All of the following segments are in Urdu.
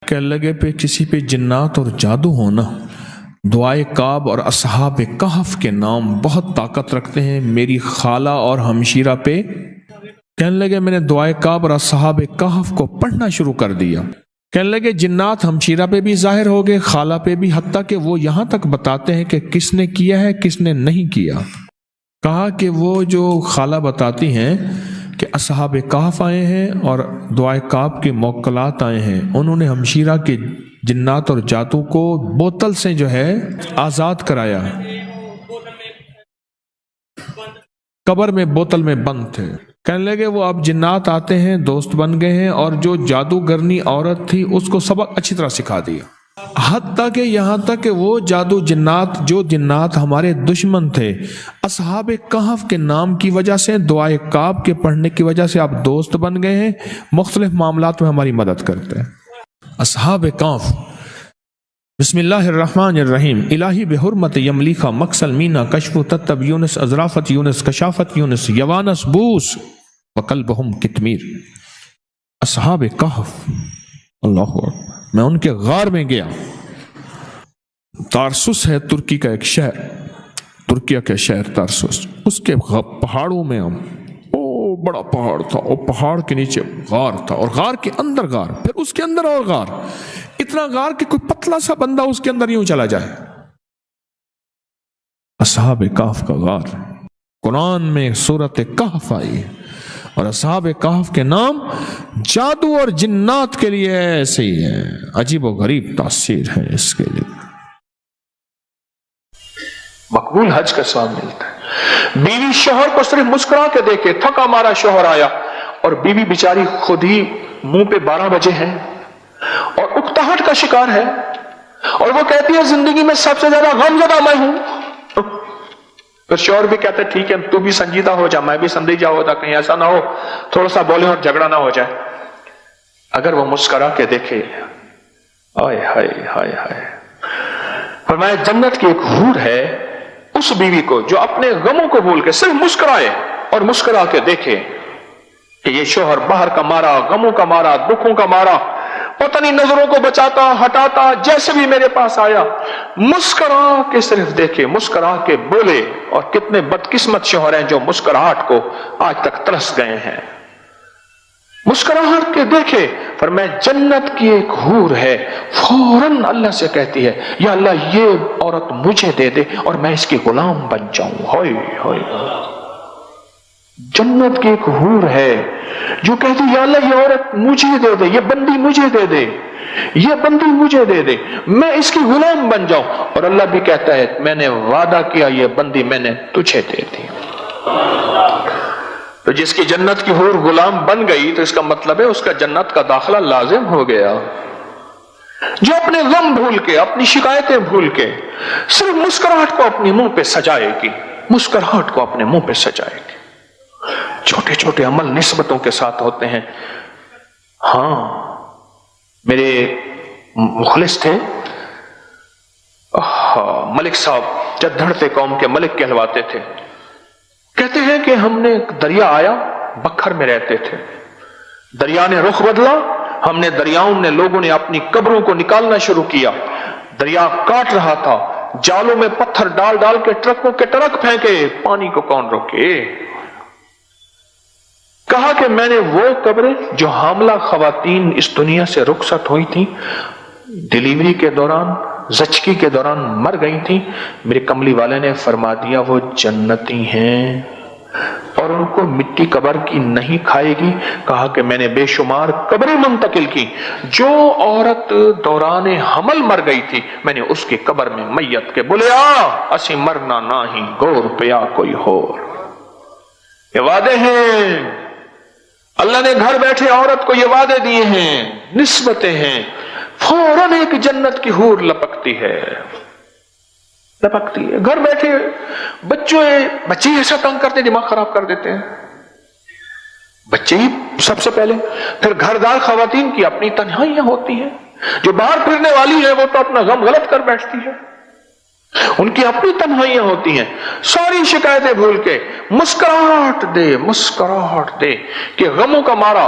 کہنے لگے پہ کسی پہ جنات اور جادو ہونا دعائے کعب اور اصحاب کہف کے نام بہت طاقت رکھتے ہیں میری خالہ اور ہمشیرہ پہ. کہنے لگے میں نے دعائے کعب اور اصحاب کہف کو پڑھنا شروع کر دیا. کہنے لگے جنات ہمشیرہ پہ بھی ظاہر ہو گئے، خالہ پہ بھی، حتیٰ کہ وہ یہاں تک بتاتے ہیں کہ کس نے کیا ہے کس نے نہیں کیا. کہا کہ وہ جو خالہ بتاتی ہیں کہ اصحاب کہف آئے ہیں اور دعائے کعب کے موکلات آئے ہیں، انہوں نے ہمشیرہ کے جنات اور جادو کو بوتل سے جو ہے آزاد کرایا، قبر میں بوتل میں بند تھے. کہنے لگے وہ اب جنات آتے ہیں، دوست بن گئے ہیں، اور جو جادوگرنی عورت تھی اس کو سبق اچھی طرح سکھا دیا. حتیٰ کہ یہاں تک کہ وہ جو جنات ہمارے دشمن تھے، اصحاب کہف کے نام کی وجہ سے، دعائے کعب کے پڑھنے کی وجہ سے آپ دوست بن گئے ہیں، مختلف معاملات میں ہماری مدد کرتے ہیں. اصحاب کہف. بسم اللہ الرحمن الرحیم. الہی بحرمت یملیخا مکسل مینا کشف تتب یونس ازرافت یونس کشافت یونس یوانس بوس وقلبہم کتمیر. اصحاب کہف، اللہ اکبر. میں ان کے غار میں گیا. تارسس ہے ترکی کا ایک شہر، ترکیہ کا شہر تارسس. اس کے پہاڑوں میں ہم، بڑا پہاڑ تھا، اور پہاڑ کے نیچے غار تھا، اور غار کے اندر غار، پھر اس کے اندر اور غار. اتنا غار کہ کوئی پتلا سا بندہ اس کے اندر یوں چلا جائے. اصحاب کہف کا غار قرآن میں سورۃ کہف آئی ہے، اور اصحاب کہف کے نام جادو اور جنات کے لیے ایسے ہی ہے. عجیب و غریب تاثیر ہے اس کے لیے. مقبول حج کا ثواب ملتا ہے. بیوی شوہر کو صرف مسکرا کے دیکھے، تھکا مارا شوہر آیا اور بیوی بیچاری خود ہی منہ پہ 12 بجے ہیں اور اکتاہٹ کا شکار ہے، اور وہ کہتی ہے زندگی میں سب سے زیادہ غمزدہ میں ہوں. پھر شوہر بھی کہتے ٹھیک ہے تو بھی سنجیدہ ہو جا، میں بھی سنجیدہ ہو جا، کہیں ایسا نہ ہو تھوڑا سا بولیں اور جھگڑا نہ ہو جائے. اگر وہ مسکرا کے دیکھے، آئے ہائے ہائے ہائے. فرمایا جنت کی ایک حور ہے اس بیوی کو جو اپنے غموں کو بھول کے صرف مسکرائے اور مسکرا کے دیکھے کہ یہ شوہر باہر کا مارا، غموں کا مارا، دکھوں کا مارا، پتہ نہیں نظروں کو بچاتا ہٹاتا، جیسے بھی میرے پاس آیا مسکرا کے صرف دیکھے، مسکرا کے بولے. اور کتنے بدقسمت شوہر ہیں جو مسکراہٹ کو آج تک ترس گئے ہیں. مسکراہٹ کے دیکھے. فرمایا جنت کی ایک حور ہے، فوراً اللہ سے کہتی ہے یا اللہ یہ عورت مجھے دے دے اور میں اس کی غلام بن جاؤں. ہائے ہائے. جنت کی ایک حور ہے جو کہتی یا اللہ یہ عورت مجھے دے دے، یہ بندی مجھے دے دے، یہ بندی مجھے دے دے، میں اس کی غلام بن جاؤں. اور اللہ بھی کہتا ہے میں نے وعدہ کیا یہ بندی میں نے تجھے دے دی. تو جس کی جنت کی حور غلام بن گئی تو اس کا مطلب ہے اس کا جنت کا داخلہ لازم ہو گیا. جو اپنے غم بھول کے، اپنی شکایتیں بھول کے صرف مسکراہٹ کو اپنے منہ پہ سجائے گی، مسکراہٹ کو اپنے منہ پہ سجائے گی. چھوٹے چھوٹے عمل نسبتوں کے ساتھ ہوتے ہیں. ہاں میرے مخلص تھے ملک صاحب، جدھڑتے قوم کے ملک کہلواتے تھے. کہتے ہیں کہ ہم نے دریا آیا، بکھر میں رہتے تھے، دریا نے رخ بدلا، ہم نے دریاؤں نے لوگوں نے اپنی قبروں کو نکالنا شروع کیا. دریا کاٹ رہا تھا، جالوں میں پتھر ڈال ڈال کے ٹرکوں کے ٹرک پھینکے، پانی کو کون روکے. کہا کہ میں نے وہ قبریں جو حاملہ خواتین اس دنیا سے رخصت ہوئی تھیں، ڈیلیوری کے دوران، زچگی کے دوران مر گئی تھیں، میرے کملی والے نے فرما دیا وہ جنتی ہیں اور ان کو مٹی قبر کی نہیں کھائے گی. کہا کہ میں نے بے شمار قبریں منتقل کی. جو عورت دوران حمل مر گئی تھی میں نے اس کی قبر میں میت کے بولے اسی مرنا نہ ہی گور پیا کوئی ہور. یہ وعدے ہیں، اللہ نے گھر بیٹھے عورت کو یہ وعدے دیے ہیں، نسبتیں ہیں. فوراً ایک جنت کی حور لپکتی ہے، لپکتی ہے. گھر بیٹھے بچے ایسا تنگ کرتے دماغ خراب کر دیتے ہیں. بچے ہی سب سے پہلے، پھر گھردار خواتین کی اپنی تنہائیاں ہوتی ہیں. جو باہر پھرنے والی ہے وہ تو اپنا غم غلط کر بیٹھتی ہے، ان کی اپنی تنہائیاں ہوتی ہیں. ساری شکایتیں بھول کے مسکراہٹ دے، مسکراہٹ دے کہ غموں کا مارا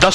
10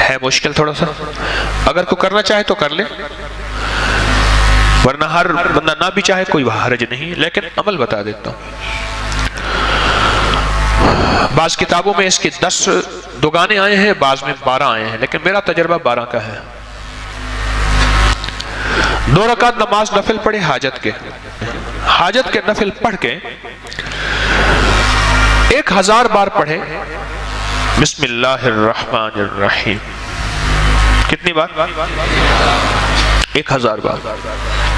ہے مشکل تھوڑا سا، اگر کوئی کرنا چاہے تو کر لے، ورنہ ہر بندہ نہ بھی چاہے کوئی حرج نہیں، لیکن عمل بتا دیتا ہوں۔ بعض کتابوں میں اس کے 10 دگانے آئے ہیں، بعض میں 12 آئے ہیں، لیکن میرا تجربہ 12 کا ہے۔ 2 رکعت نماز نفل پڑھے حاجت کے نفل پڑھ کے 1000 بار پڑھے بسم اللہ الرحمن الرحیم۔ کتنی بار؟ 1000 بار،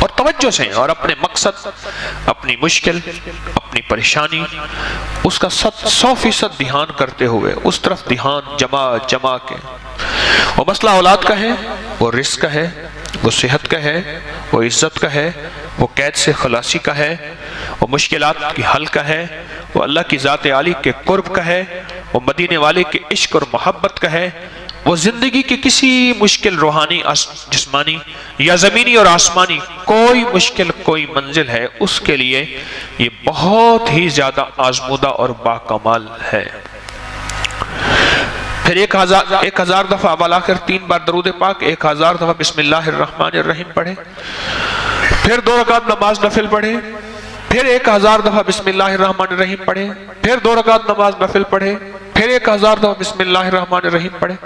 اور توجہ سے، اور اپنے مقصد، اپنی مشکل، اپنی پریشانی، اس کا 100% دھیان کرتے ہوئے، اس طرف دھیان جما کے۔ وہ مسئلہ اولاد کا ہے، وہ رزق کا ہے، وہ صحت کا ہے، وہ عزت کا ہے، وہ قید سے خلاصی کا ہے، وہ مشکلات کی حل کا ہے، وہ اللہ کی ذات عالی کے قرب کا ہے، وہ مدینے والے کے عشق اور محبت کا ہے، وہ زندگی کی کسی مشکل روحانی، جسمانی یا زمینی اور آسمانی کوئی مشکل، کوئی منزل ہے، اس کے لیے یہ بہت ہی زیادہ آزمودہ اور باکمال ہے۔ پھر 1000 دفعہ بالآخر 3 بار درود پاک، 1000 دفعہ بسم اللہ الرحمن الرحیم پڑھے، پھر 2 رکعت نماز نفل پڑھے، پھر 1000 دفعہ بسم اللہ الرحمن الرحیم پڑھے، پھر 2 رکعت نماز نفل پڑھے، پھر 1000 دفعہ بسم اللہ الرحمن الرحیم پڑھے۔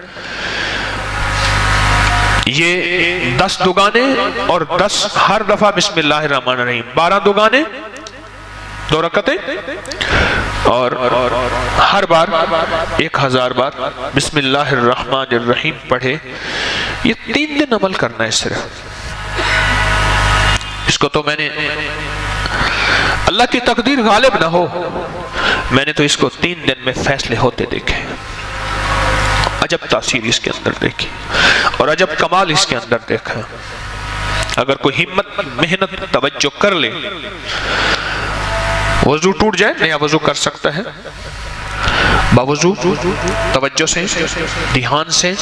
یہ 10 دگانے اور 10 ہر دفعہ بسم اللہ الرحمن الرحیم، 12 دگانے، 2 رکعتیں، اور ہر بار 1000 بار بسم اللہ الرحمن الرحیم پڑھے۔ یہ 3 دن عمل کرنا ہے صرف۔ اس کو تو میں نے، اللہ کی تقدیر غالب نہ ہو، میں نے تو اس کو 3 دن میں فیصلے ہوتے دیکھے، عجب تاثیر اس کے اندر دیکھی، اور عجب کمال اس کے اندر دیکھا۔ اگر کوئی ہمت، محنت، توجہ کر لے، وضو ٹوٹ جائے، نیا وضو کر سکتا ہے، باوضو توجہ سے، دھیان سے،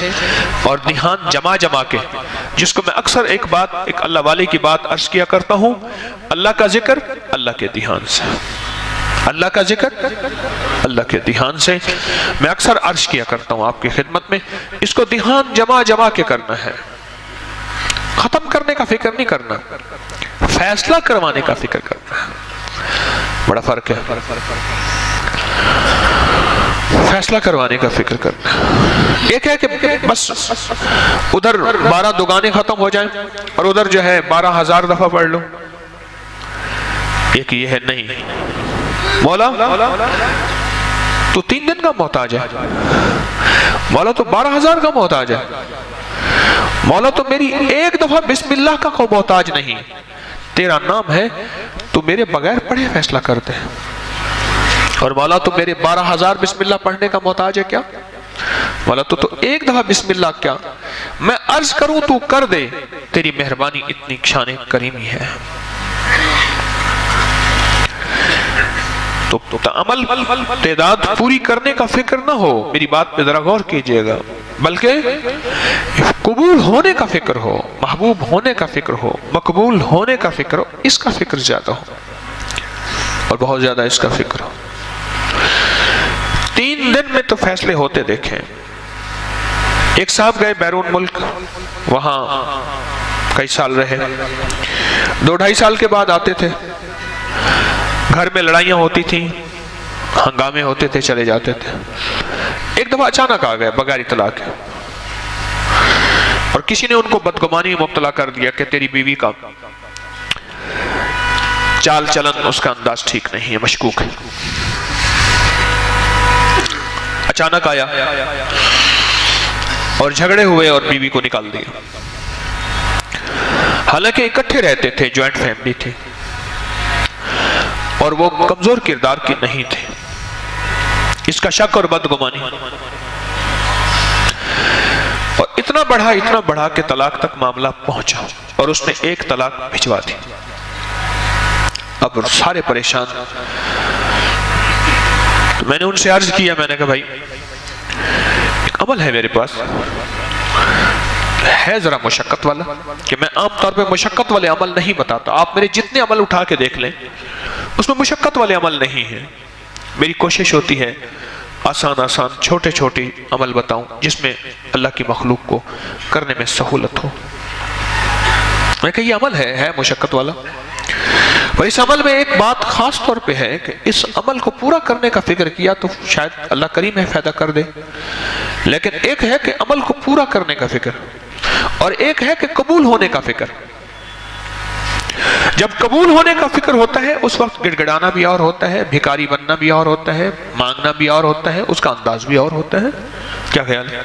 اور دھیان جما کے، جس کو میں اکثر ایک اللہ والے کی بات عرض کیا کرتا ہوں، اللہ کا ذکر اللہ کے دھیان سے، اللہ کا ذکر اللہ کے دھیان سے، میں اکثر عرض کیا کرتا ہوں آپ کی خدمت میں، اس کو دھیان جما کے کرنا ہے، ختم کرنے کا فکر نہیں کرنا، فیصلہ کروانے کا فکر کرنا ہے۔ بڑا فرق ہے، فیصلہ کروانے کا فکر کرنا۔ ایک ہے کہ بس ادھر 12 دگانے ختم ہو جائیں اور ادھر جو ہے 12000 دفعہ پڑھ لو۔ ایک یہ ہے، نہیں مولا تو 3 دن کا محتاج ہے، مولا تو 12000 کا محتاج ہے، مولا تو میری 1 دفعہ بسم اللہ کا کوئی محتاج نہیں، تیرا نام ہے تو میرے بغیر پڑھے فیصلہ کرتے ہیں، اور مولا تو میرے 12000 بسم اللہ پڑھنے کا محتاج ہے کیا؟ مولا تو 1 دفعہ بسم اللہ کیا، میں عرض کروں تو کر دے، تیری مہربانی اتنی شان کریمی ہے۔ تو عمل تعداد پوری کرنے کا فکر نہ ہو، میری بات پہ ذرا غور کیجئے گا، بلکہ قبول ہونے کا فکر ہو، محبوب ہونے کا فکر ہو، مقبول ہونے کا فکر ہو، اس کا فکر زیادہ ہو، اور بہت زیادہ اس کا فکر ہو۔ 3 دن میں تو فیصلے ہوتے دیکھیں۔ ایک صاحب گئے بیرون ملک، وہاں کئی سال رہے، 2-2.5 سال کے بعد آتے تھے، گھر میں لڑائیاں ہوتی تھیں، ہنگامے ہوتے تھے، چلے جاتے تھے۔ ایک دفعہ اچانک آ گئے بغیر اطلاع کے، اور کسی نے ان کو بدگمانی میں مبتلا کر دیا کہ تیری بیوی کا چال چلن، اس کا انداز ٹھیک نہیں ہے، مشکوک ہے۔ اچانک آیا اور جھگڑے ہوئے اور بیوی کو نکال دیا، حالانکہ اکٹھے رہتے تھے، جوائنٹ فیملی تھی، اور وہ کمزور کردار کی نہیں تھے۔ اس کا شک اور بدگمانی، اور اتنا بڑھا کہ طلاق تک معاملہ پہنچا، اور اس نے 1 طلاق بھجوا دی۔ اب سارے پریشان، تو میں نے ان سے عرض کیا، میں نے کہا بھائی ایک عمل ہے میرے پاس، ہے ذرا مشقت والا، کہ میں عام طور پہ مشقت والے عمل نہیں بتاتا، آپ میرے جتنے عمل اٹھا کے دیکھ لیں اس میں مشقت والے عمل نہیں ہیں، میری کوشش ہوتی ہے آسان آسان چھوٹے چھوٹے عمل بتاؤں جس میں اللہ کی مخلوق کو کرنے میں سہولت ہو۔ میں کہ یہ عمل ہے مشقت والا، اور اس عمل میں ایک بات خاص طور پہ ہے کہ اس عمل کو پورا کرنے کا فکر کیا تو شاید اللہ کریم ہے فائدہ کر دے، لیکن ایک ہے کہ عمل کو پورا کرنے کا فکر، اور ایک ہے کہ قبول ہونے کا فکر۔ جب قبول ہونے کا فکر ہوتا ہے اس وقت گڑ گڑانا بھی اور ہوتا ہے، بھکاری بننا بھی اور ہوتا ہے، مانگنا بھی اور ہوتا ہے، اس کا انداز بھی اور ہوتا ہے۔ کیا خیال ہے؟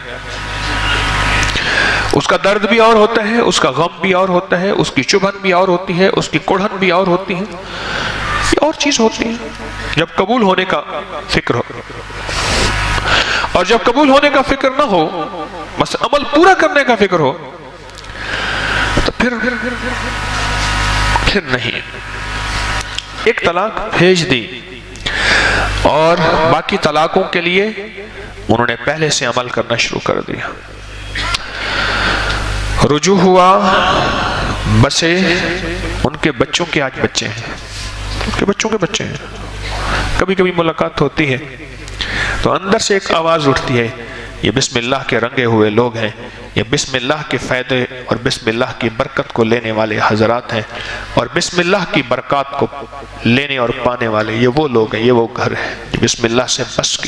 اس کا درد بھی اور ہوتا ہے، اس کا غم بھی اور ہوتا ہے، اس کی چبھن بھی اور ہوتی ہے، اس کی کڑھن بھی اور ہوتی ہے، یہ اور چیز ہوتی ہے جب قبول ہونے کا فکر ہو۔ اور جب قبول ہونے کا فکر نہ ہو، بس عمل پورا کرنے کا فکر ہو، تو پھر نہیں۔ ایک طلاق بھیج دی اور باقی طلاقوں کے لیے انہوں نے پہلے سے عمل کرنا شروع کر دیا۔ رجوع ہوا، بسے، ان کے بچوں کے آج بچے ہیں، ان کے بچوں کے بچے ہیں۔ کبھی کبھی ملاقات ہوتی ہے تو اندر سے ایک آواز اٹھتی ہے، یہ بسم اللہ کے رنگے ہوئے لوگ ہیں، یہ بسم اللہ کے فائدے اور بسم اللہ کی برکت کو لینے والے حضرات ہیں، اور بسم اللہ کی برکات کو لینے اور پانے والے یہ وہ لوگ ہیں، یہ وہ گھر ہے جو بسم اللہ سے بس گیا۔